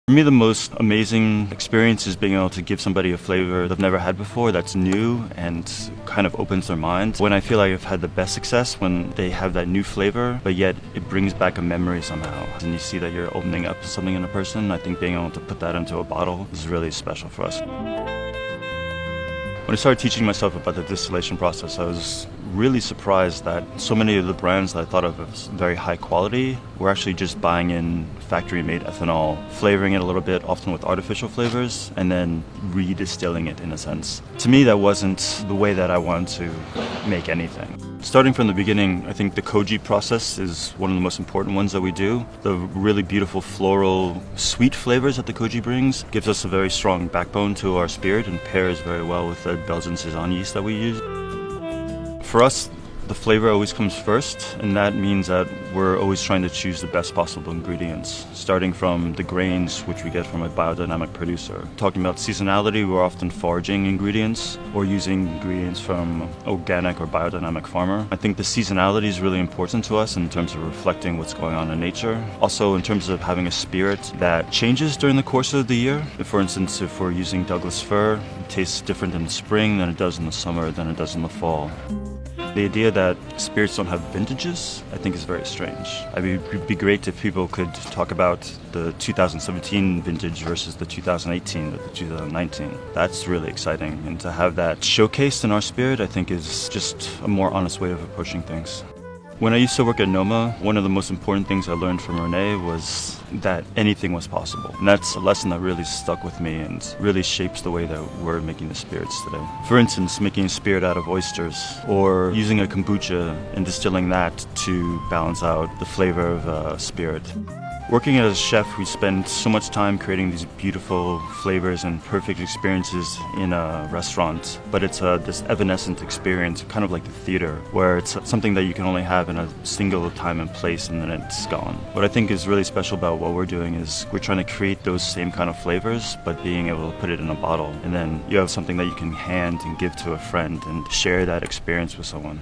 For me, the most amazing experience is being able to give somebody a flavor they've never had before that's new and kind of opens their mind. When I feel like I've had the best success, when they have that new flavor, but yet it brings back a memory somehow. And you see that you're opening up to something in a person. I think being able to put that into a bottle is really special for us. When I started teaching myself about the distillation process, I was really surprised that so many of the brands that I thought of as very high quality were actually just buying in factory-made ethanol, flavoring it a little bit, often with artificial flavors, and then redistilling it in a sense. To me, that wasn't the way that I wanted to make anything. Starting from the beginning, I think the Koji process is one of the most important ones that we do. The really beautiful floral, sweet flavors that the Koji brings gives us a very strong backbone to our spirit and pairs very well with the Belgian Saison yeast that we use. For us, the flavor always comes first, and that means that we're always trying to choose the best possible ingredients, starting from the grains, which we get from a biodynamic producer. Talking about seasonality, we're often foraging ingredients or using ingredients from organic or biodynamic farmer. I think the seasonality is really important to us in terms of reflecting what's going on in nature. Also, in terms of having a spirit that changes during the course of the year. For instance, if we're using Douglas fir, it tastes different in the spring than it does in the summer than it does in the fall. The idea that spirits don't have vintages, I think, is very strange. I mean, it would be great if people could talk about the 2017 vintage versus the 2018 or the 2019. That's really exciting. And to have that showcased in our spirit, I think, is just a more honest way of approaching things. When I used to work at Noma, one of the most important things I learned from Renee was that anything was possible. And that's a lesson that really stuck with me and really shapes the way that we're making the spirits today. For instance, making a spirit out of oysters or using a kombucha and distilling that to balance out the flavor of a spirit. Working as a chef, we spend so much time creating these beautiful flavors and perfect experiences in a restaurant, but it's this evanescent experience, kind of like the theater, where it's something that you can only have in a single time and place and then it's gone. What I think is really special about what we're doing is we're trying to create those same kind of flavors, but being able to put it in a bottle. And then you have something that you can hand and give to a friend and share that experience with someone.